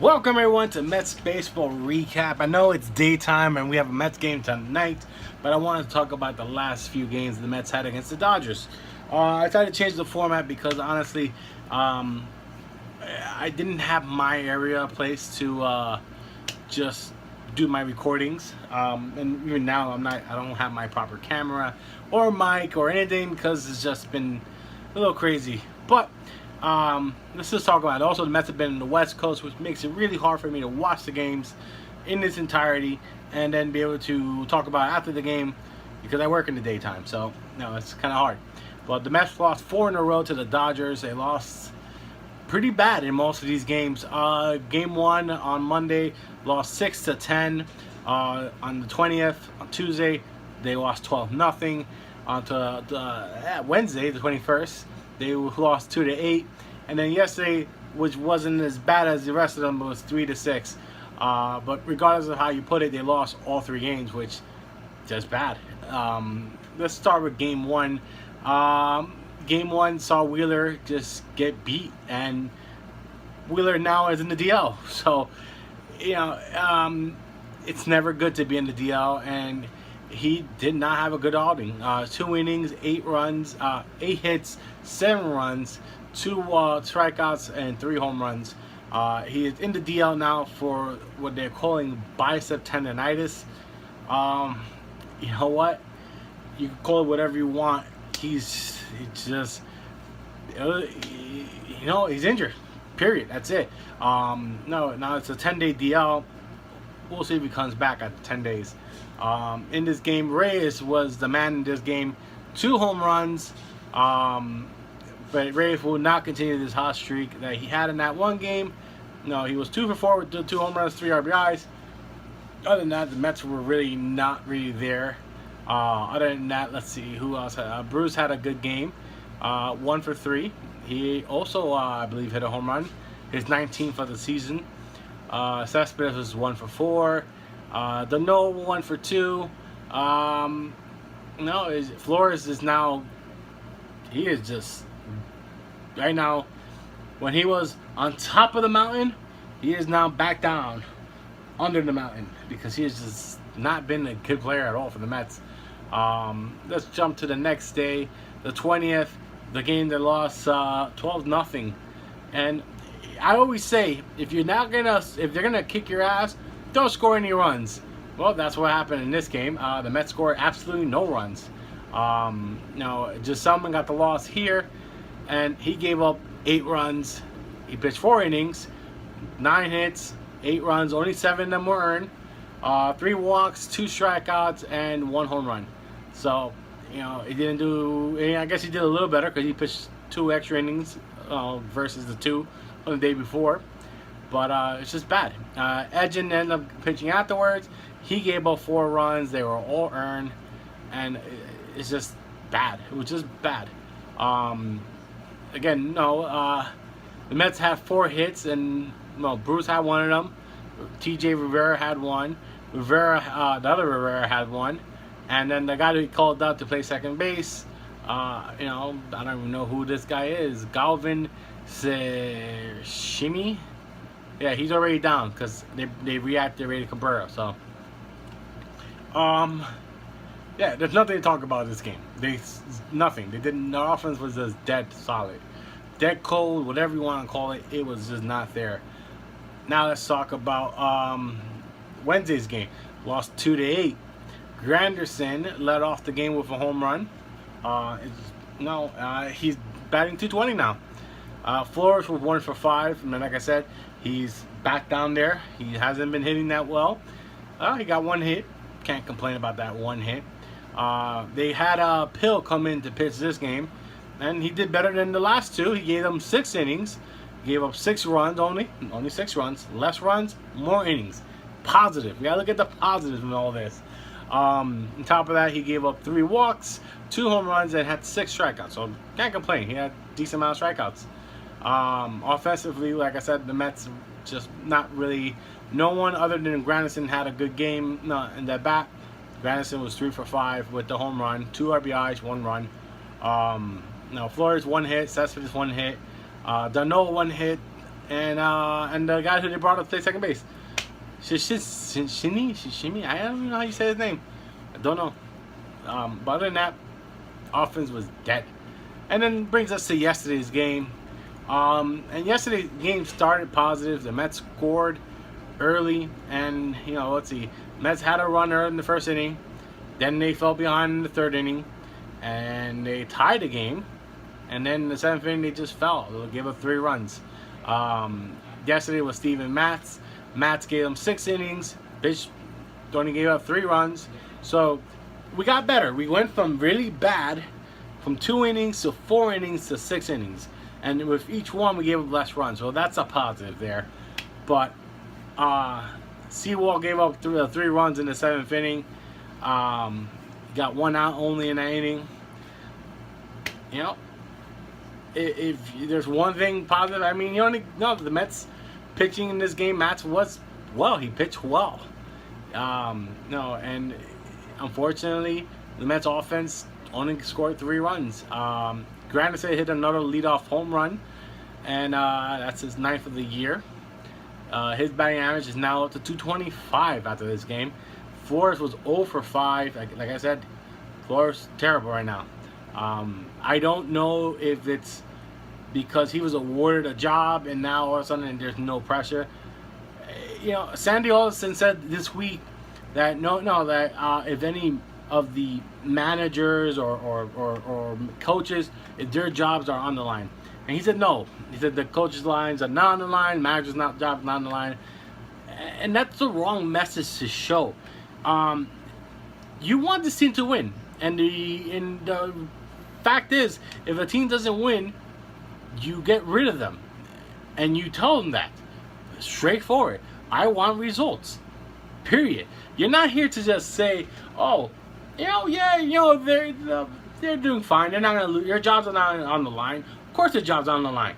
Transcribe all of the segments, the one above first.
Welcome everyone to Mets baseball recap. I know it's daytime and we have a Mets game tonight, but I wanted to talk about the last few games the Mets had against the Dodgers. I tried to change the format because honestly, um, I didn't have my area place to just do my recordings. And even now, I don't have my proper camera or mic or anything because it's just been a little crazy. But let's just talk about it. Also, the Mets have been in the West Coast, which makes it really hard for me to watch the games in its entirety and then be able to talk about it after the game because I work in the daytime. So, it's kind of hard. But the Mets lost 4 in a row to the Dodgers. They lost pretty bad in most of these games. Game 1 on Monday lost 6-10. On the 20th, on Tuesday, they lost 12-0. On to Wednesday, the 21st, they lost 2-8. And then yesterday, which wasn't as bad as the rest of them, but was 3-6. But regardless of how you put it, they lost all 3 games, which just bad. Let's start with Game 1. Game 1 saw Wheeler just get beat, and Wheeler now is in the DL. So, it's never good to be in the DL, and he did not have a good outing. 2 innings, 8 runs, 8 hits, 7 runs, 2 strikeouts, and 3 home runs. He is in the DL now for what they're calling bicep tendonitis. You know what? You can call it whatever you want. He's injured. Period. That's it. Now it's a 10-day DL. We'll see if he comes back after 10 days. In this game, Reyes was the man in this game. 2 home runs. But Reyes will not continue this hot streak that he had in that one game. No, he was 2 for 4 with 2 home runs, 3 RBIs. Other than that, the Mets were really not really there. Other than that, let's see who else had. Bruce had a good game, 1 for 3. He also, I believe, hit a home run, his 19th of the season. Cespedes was 1 for 4. Dano 1 for 2. Flores is now. He is just right now. When he was on top of the mountain, he is now back down under the mountain because he has just not been a good player at all for the Mets. Let's jump to the next day, the 20th, the game that lost 12-0. And I always say, if they're gonna kick your ass, don't score any runs. Well, that's what happened in this game. The Mets scored absolutely no runs. Just someone got the loss here, and he gave up 8 runs. He pitched 4 innings, 9 hits, 8 runs. Only 7 of them were earned. 3 walks, 2 strikeouts, and 1 home run. So, he didn't do. I guess he did a little better because he pitched 2 extra innings versus the 2 on the day before. But it's just bad. Edgin ended up pitching afterwards. He gave up 4 runs. They were all earned, and it's just bad. It was just bad. The Mets had 4 hits, and Bruce had 1 of them. T.J. Rivera had 1. The other Rivera had 1, and then the guy who he called out to play second base. I don't even know who this guy is. Galvin Shimi. Yeah, he's already down because they reactivated Cabrera. So, there's nothing to talk about this game. Nothing. They didn't. The offense was just dead solid, dead cold, whatever you want to call it. It was just not there. Now let's talk about Wednesday's game. Lost 2-8. Granderson led off the game with a home run. He's batting 220 now. Flores was 1 for 5. And like I said, he's back down there. He hasn't been hitting that well. He got 1 hit. Can't complain about that 1 hit. They had Pill come in to pitch this game, and he did better than the last 2. He gave them 6 innings. Gave up 6 runs only 6 runs. Less runs, more innings. Positive. We gotta look at the positives in all this. On top of that, he gave up 3 walks, 2 home runs, and had 6 strikeouts. So can't complain. He had a decent amount of strikeouts. Offensively, like I said, the Mets just not really. No one other than Granderson had a good game in that bat. Granderson was 3 for 5 with the home run, 2 RBIs, 1 run. Flores 1 hit, Cespedes 1 hit. Dano 1 hit. and the guy who they brought up to play second base, Shishimi. I don't even know how you say his name. I don't know. But other than that, offense was dead. And then brings us to yesterday's game. And yesterday's game started positive. The Mets scored early, and let's see. Mets had a run early in the first inning. Then they fell behind in the third inning, and they tied the game. And then in the seventh inning, they just fell. They gave up 3 runs. Yesterday was Steven Matz. Matz gave them 6 innings. Bitch only gave up 3 runs. So we got better. We went from really bad, from 2 innings to 4 innings to 6 innings. And with each one, we gave up less runs. So that's a positive there. But Sewald gave up 3 runs in the 7th inning. Got 1 out only in that inning. If there's one thing positive, I mean, the Mets pitching in this game, Matz was well. He pitched well. And unfortunately, the Mets offense only scored 3 runs. Granderson hit another leadoff home run, and that's his 9th of the year. His batting average is now up to 225 after this game. Flores was 0 for 5. Like I said, Flores terrible right now. I don't know if it's because he was awarded a job and now all of a sudden there's no pressure. Sandy Alderson said this week that that if any of the managers or coaches, if their jobs are on the line, and he said no. He said the coaches' lines are not on the line, managers' jobs not on the line, and that's the wrong message to show. You want this team to win, and the fact is, if a team doesn't win, you get rid of them, and you tell them that straightforward. I want results. Period. You're not here to just say, "Oh, they're doing fine. They're not gonna lose. Your jobs are not on the line." Of course, their jobs are on the line.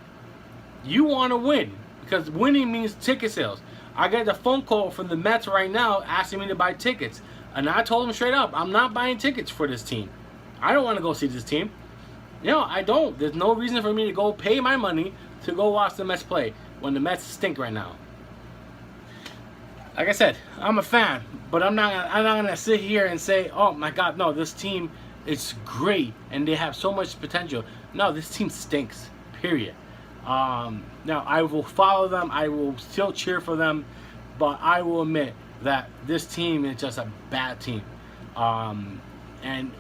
You want to win because winning means ticket sales. I got a phone call from the Mets right now asking me to buy tickets, and I told them straight up, I'm not buying tickets for this team. I don't want to go see this team. I don't. There's no reason for me to go pay my money to go watch the Mets play when the Mets stink right now. Like I said, I'm a fan, but I'm not gonna sit here and say, "Oh my God, no, this team is great and they have so much potential." No, this team stinks. Period. Now I will follow them. I will still cheer for them, but I will admit that this team is just a bad team. And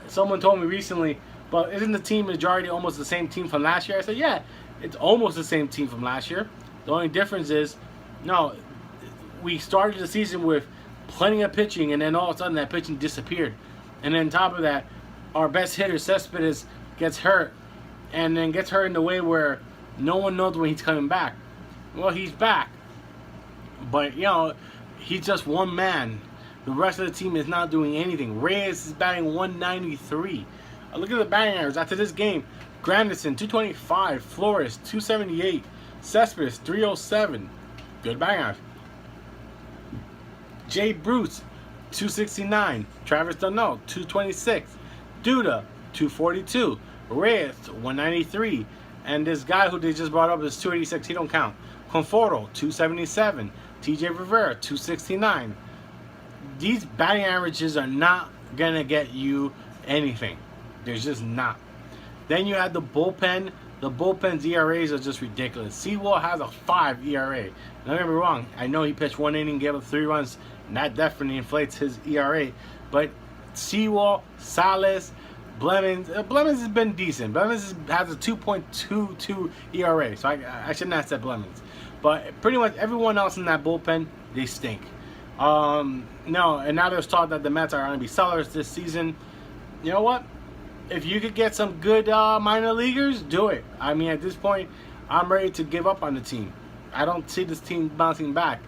someone told me recently, "But isn't the team majority almost the same team from last year?" I said, "Yeah, it's almost the same team from last year. The only difference is, no, we started the season with plenty of pitching, and then all of a sudden that pitching disappeared. And then on top of that, our best hitter, Cespedes, gets hurt, and then gets hurt in the way where no one knows when he's coming back. Well, he's back, but he's just one man. The rest of the team is not doing anything. Reyes is batting 193. Look at the batting average after this game. Granderson 225, Flores 278, Cespedes 307. Good batting average. Jay Bruce 269, Travis D'Arnaud 226, Duda 242, Reyes 193, and this guy who they just brought up is 286. He don't count. Conforto 277, TJ Rivera 269. These batting averages are not gonna get you anything. They're just not. Then you have the bullpen. The bullpen's ERAs are just ridiculous. Sewald has a 5 ERA. Don't get me wrong. I know he pitched 1 inning, gave up 3 runs, and that definitely inflates his ERA. But Sewald, Salas, Blemons has been decent. Blemons has a 2.22 ERA, so I shouldn't have said Blemons. But pretty much everyone else in that bullpen, they stink. No, and now there's talk that the Mets are going to be sellers this season. You know what? If you could get some good minor leaguers, do it. I mean, at this point, I'm ready to give up on the team. I don't see this team bouncing back.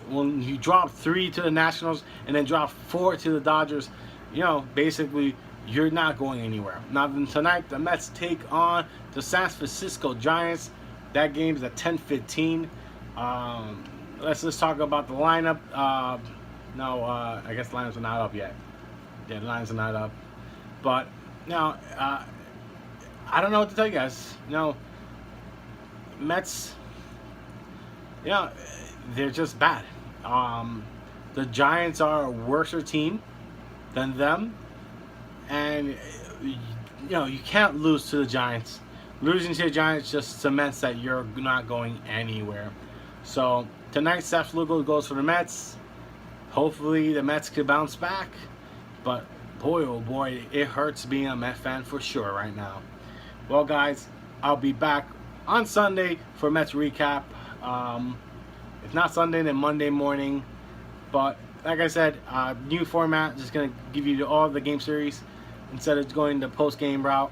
When you drop 3 to the Nationals and then drop 4 to the Dodgers, basically you're not going anywhere. Now tonight, the Mets take on the San Francisco Giants. That game is at 10:15. Let's just talk about the lineup. I guess the lineups are not up yet. Yeah, the lineups are not up. But now, I don't know what to tell you guys. Mets, they're just bad. The Giants are a worse team than them, and you can't lose to the Giants. Losing to the Giants just cements that you're not going anywhere. So tonight, Seth Lugo goes for the Mets. Hopefully, the Mets could bounce back. But boy, oh boy, it hurts being a Met fan for sure right now. Well, guys, I'll be back on Sunday for Mets recap. If not Sunday, then Monday morning. But like I said, new format, just gonna give you all the game series instead of going the post-game route.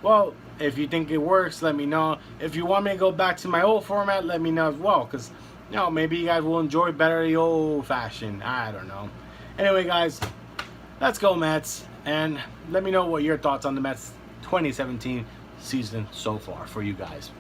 Well, if you think it works, let me know. If you want me to go back to my old format, let me know as well, because maybe you guys will enjoy better the old-fashioned. I don't know. Anyway, guys, let's go Mets, and let me know what your thoughts on the Mets 2017 season so far for you guys.